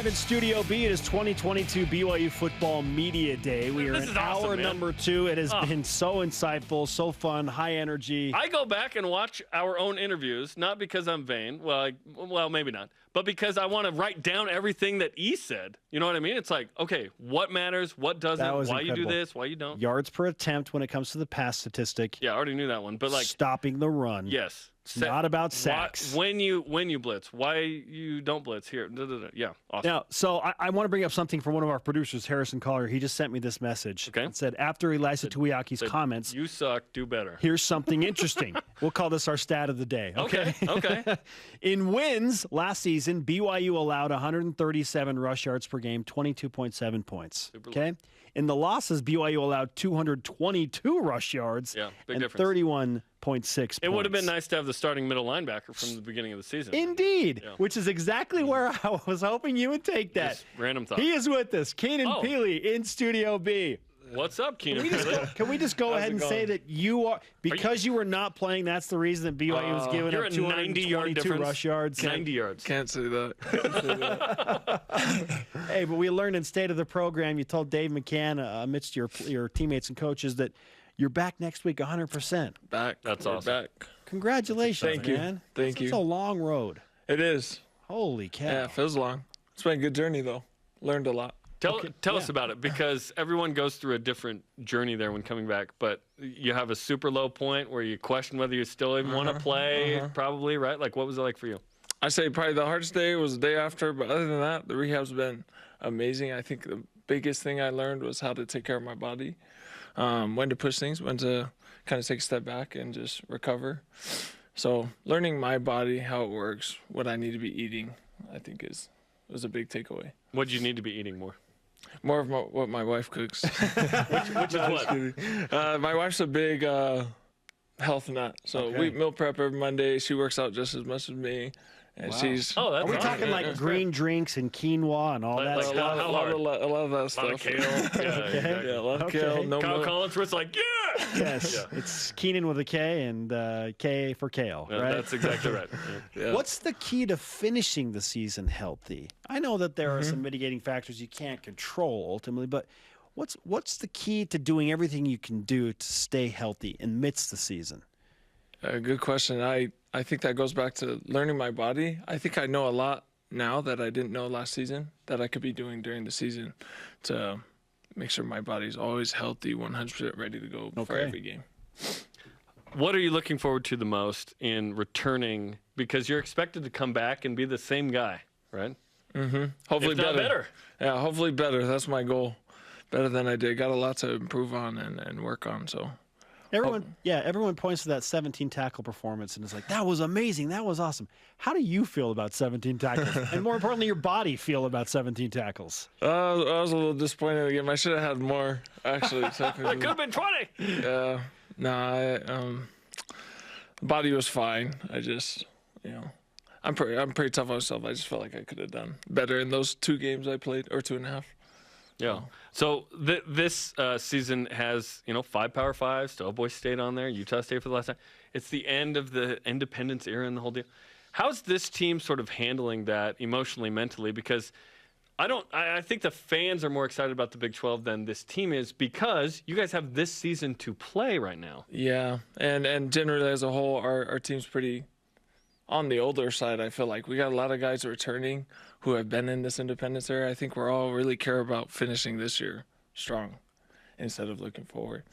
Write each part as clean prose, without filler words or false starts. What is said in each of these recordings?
Live in Studio B, it is 2022 BYU Football Media Day. We are in hour number 2. It has been so insightful, so fun, high energy. I go back and watch our own interviews, not because I'm vain. Well, maybe not. But because I want to write down everything that E said. You know what I mean? It's like, okay, what matters, what doesn't, why incredible. You do this, why you don't. Yards per attempt when it comes to the pass statistic. Yeah, I already knew that one. But like stopping the run. Yes. Not about sacks. When you blitz, why you don't blitz here. Yeah, awesome. Now, so I want to bring up something from one of our producers, Harrison Collier. He just sent me this message. Okay. It said, after Elisa Tuiaki's comments, you suck, do better. Here's something interesting. We'll call this our stat of the day. Okay. In wins last season, BYU allowed 137 rush yards per game, 22.7 points. Okay. In the losses, BYU allowed 222 rush yards and 31.6 points. It would have been nice to have the starting middle linebacker from the beginning of the season. Indeed, which is exactly where I was hoping you would take that. Just random thought. He is with us, Keenan Pili in Studio B. What's up, Keenan? Can we just go ahead and say that you are, because you were not playing, that's the reason that BYU was giving up 222 rush yards. 90 yards. Can't say that. Hey, but we learned in State of the Program, you told Dave McCann amidst your teammates and coaches that you're back next week 100%. Back. That's awesome. Back. Congratulations, Thank you. man. Thank you. It's a long road. It is. Holy cow. Yeah, it feels long. It's been a good journey, though. Learned a lot. Tell us about it, because everyone goes through a different journey there when coming back. But you have a super low point where you question whether you still even want to play, probably, right? Like, what was it like for you? I say probably the hardest day was the day after, but other than that, the rehab's been amazing. I think the biggest thing I learned was how to take care of my body, when to push things, when to kind of take a step back and just recover. So learning my body, how it works, what I need to be eating, I think was a big takeaway. What do you need to be eating more? More of what my wife cooks. which is what? My wife's a big health nut. So we meal prep every Monday. She works out just as much as me. And she's... Oh, that's Are we talking like green drinks and quinoa and all that like stuff? A lot of that stuff. A lot of kale. Yeah, a lot of kale. No Kyle milk. Collinsworth's like, yeah! Yes, it's Keenan with a K and K for kale, right? That's exactly right. Yeah. What's the key to finishing the season healthy? I know that there are some mitigating factors you can't control ultimately, but what's the key to doing everything you can do to stay healthy amidst the season? Good question. I think that goes back to learning my body. I think I know a lot now that I didn't know last season that I could be doing during the season to make sure my body's always healthy, 100% ready to go for every game. What are you looking forward to the most in returning? Because you're expected to come back and be the same guy, right? Hopefully if not better. Yeah, hopefully better. That's my goal. Better than I did. Got a lot to improve on and work on, so... Everyone points to that 17 tackle performance and is like, that was amazing, that was awesome. How do you feel about 17 tackles? And more importantly, your body feel about 17 tackles? I was a little disappointed in the game. I should have had more, actually. It could have been 20. Yeah. Nah, body was fine. I just, I'm pretty tough on myself. I just felt like I could have done better in those 2 games I played, or 2.5. Yeah. So this season has, 5 Power 5s, still Boise State on there, Utah State for the last time. It's the end of the independence era and the whole deal. How's this team sort of handling that emotionally, mentally? Because I think the fans are more excited about the Big 12 than this team is, because you guys have this season to play right now. Yeah, and generally as a whole, our team's pretty on the older side. I feel like we got a lot of guys returning who have been in this independence era. I think we're all really care about finishing this year strong instead of looking forward.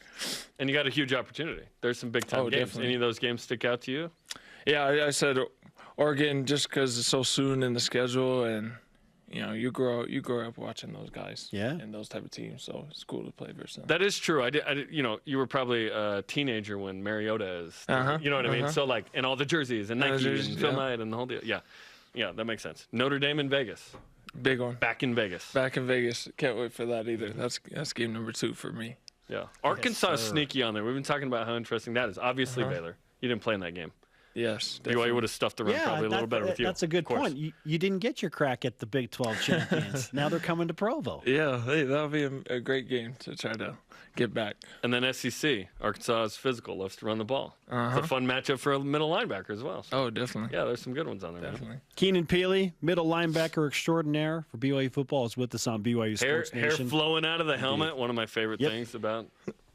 And you got a huge opportunity. There's some big-time games. Definitely. Any of those games stick out to you? Yeah, I said Oregon just because it's so soon in the schedule, and you grow up watching those guys and those type of teams, so it's cool to play versus them. That is true. I did, you were probably a teenager when Mariota is, you know what I mean? So and all the jerseys and Nike and Phil Knight and the whole deal. Yeah, that makes sense. Notre Dame in Vegas. Big one. Back in Vegas. Can't wait for that either. That's game number 2 for me. Yeah. Arkansas is sneaky on there. We've been talking about how interesting that is. Obviously Baylor. You didn't play in that game. Yes, BYU would have stuffed the run probably a little better with you. That's a good point. You didn't get your crack at the Big 12 champions. Now they're coming to Provo. Yeah, hey, that'll be a great game to try to get back. And then SEC, Arkansas is physical, loves to run the ball. It's a fun matchup for a middle linebacker as well. So, Oh, definitely. yeah, there's some good ones on there. Definitely. Man. Keenan Pili, middle linebacker extraordinaire for BYU football, is with us on BYU Sports Hair Nation. flowing out of the helmet, one of my favorite things about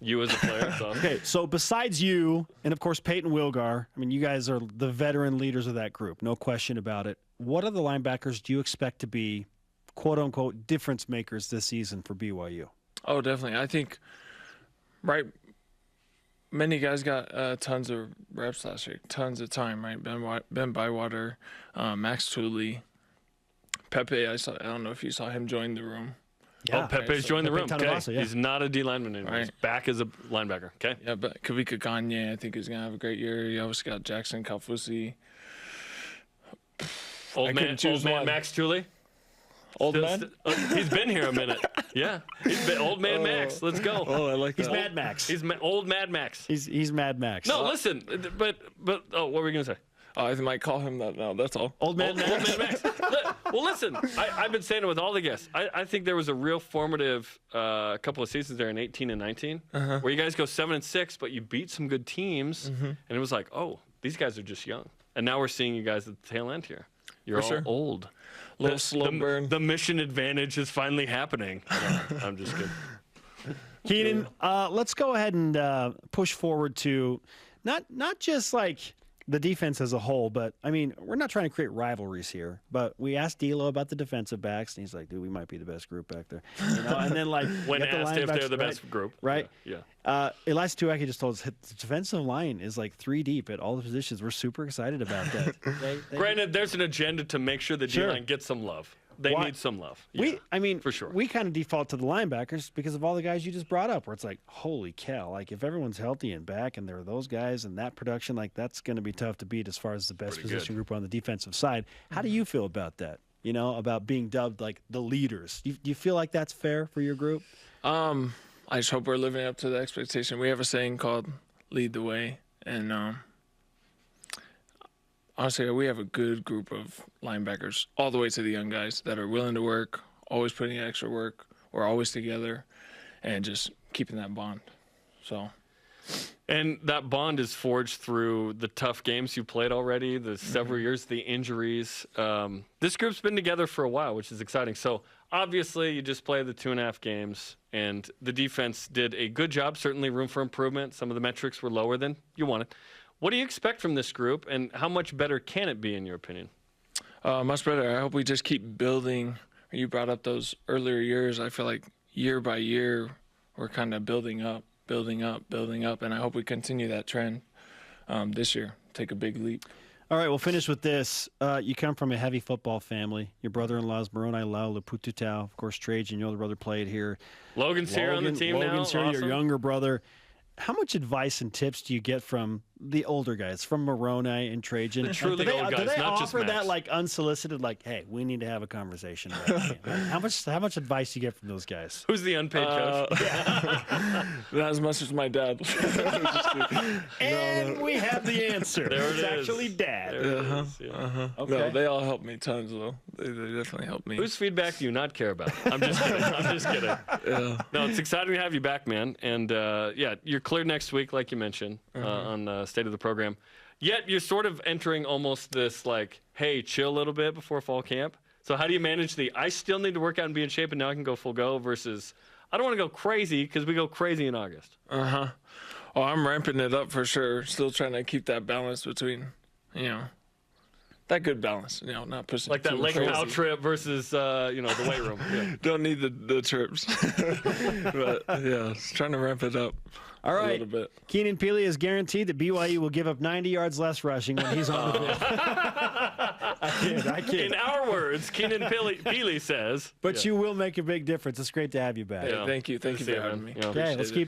you as a player. So. Okay, so besides you and, of course, Peyton Wilgar, I mean, you guys are the veteran leaders of that group, no question about it. What other linebackers do you expect to be, quote-unquote, difference makers this season for BYU? Oh, definitely. I think, many guys got tons of reps last year, tons of time, right? Ben Bywater, Max Tooley, Pepe. I don't know if you saw him join the room. Yeah. Oh, Pepe's joined the room. Pepe Okay. Tanavasa, yeah. He's not a D lineman anymore. Right. He's back as a linebacker. Okay. Yeah, but Kavika Gagne, I think, is going to have a great year. You also got Jackson Kalfusi. Old man one. Max Tooley. Old man? He's been here a minute. Yeah. He's been old man Max. Let's go. Oh, I like that. He's Mad Max. He's old Mad Max. He's Mad Max. No, listen. But what were we going to say? Oh, I might call him that now. That's all. Old Man Max. Old man Max. Well, listen. I've been saying it with all the guests. I think there was a real formative couple of seasons there in 18 and 19 where you guys go 7-6, but you beat some good teams, and it was like, oh, these guys are just young. And now we're seeing you guys at the tail end here. You're all old. Little slow burn. The mission advantage is finally happening. No, I'm just kidding. Keenan, let's go ahead and push forward to not just like the defense as a whole, but I mean, we're not trying to create rivalries here. But we asked D'Lo about the defensive backs, and he's like, "Dude, we might be the best group back there." You know? And then like When you got asked the if they're the linebackers, best group, right? Yeah. Elias Tuaki just told us the defensive line is like 3 deep at all the positions. We're super excited about that. Granted, there's an agenda to make sure the D-line gets some love. They need some love. Yeah, for sure. We kind of default to the linebackers because of all the guys you just brought up, where it's like, holy cow, like if everyone's healthy and back and there are those guys and that production, like that's going to be tough to beat as far as the best position group on the defensive side. How do you feel about that? You know, about being dubbed like the leaders. Do you feel like that's fair for your group? I just hope we're living up to the expectation. We have a saying called "lead the way," and honestly, we have a good group of linebackers, all the way to the young guys that are willing to work, always putting in extra work. We're always together, and just keeping that bond. So. And that bond is forged through the tough games you played already, the several years, the injuries. This group's been together for a while, which is exciting. So obviously you just played the 2.5 games, and the defense did a good job, certainly room for improvement. Some of the metrics were lower than you wanted. What do you expect from this group, and how much better can it be, in your opinion? Much better. I hope we just keep building. You brought up those earlier years. I feel like year by year we're kind of building up, and I hope we continue that trend this year. Take a big leap. All right, we'll finish with this. You come from a heavy football family. Your brother-in-law is Moroni Lau Lapututau. Of course, Trajan, your older brother, played here. Logan's here on the team now. Logan's here, Awesome. your younger brother. How much advice and tips do you get from the older guys, from Moroni and Trajan? The truly old guys, do they not just offer Max. that like unsolicited, like, hey, we need to have a conversation about it? How much advice do you get from those guys? Who's the unpaid coach? Not as much as my dad. And we have the answer. There it It's is. actually Dad. There it is, yeah. Okay. No, they all help me tons, though. They definitely help me. Whose feedback do you not care about? I'm just kidding. I'm just kidding. No, it's exciting to have you back, man. And yeah, you're cleared next week, like you mentioned, on State of the Program. Yet you're sort of entering almost this like, hey, chill a little bit before fall camp. So how do you manage I still need to work out and be in shape, and now I can go full go, versus I don't want to go crazy because we go crazy in August. Oh, I'm ramping it up for sure. Still trying to keep that balance between, that good balance. Not pushing Like that too Lake crazy. Powell trip versus, the weight room. Yeah. Don't need the trips. But yeah, trying to ramp it up. All A right. little bit. Keenan Pili is guaranteed that BYU will give up 90 yards less rushing when he's on the field. I kid. In our words, Keenan Pili says. But you will make a big difference. It's great to have you back. Yeah. Thank you. Thank you See for you, having man. me. Yeah. Okay, let's Appreciate it. keep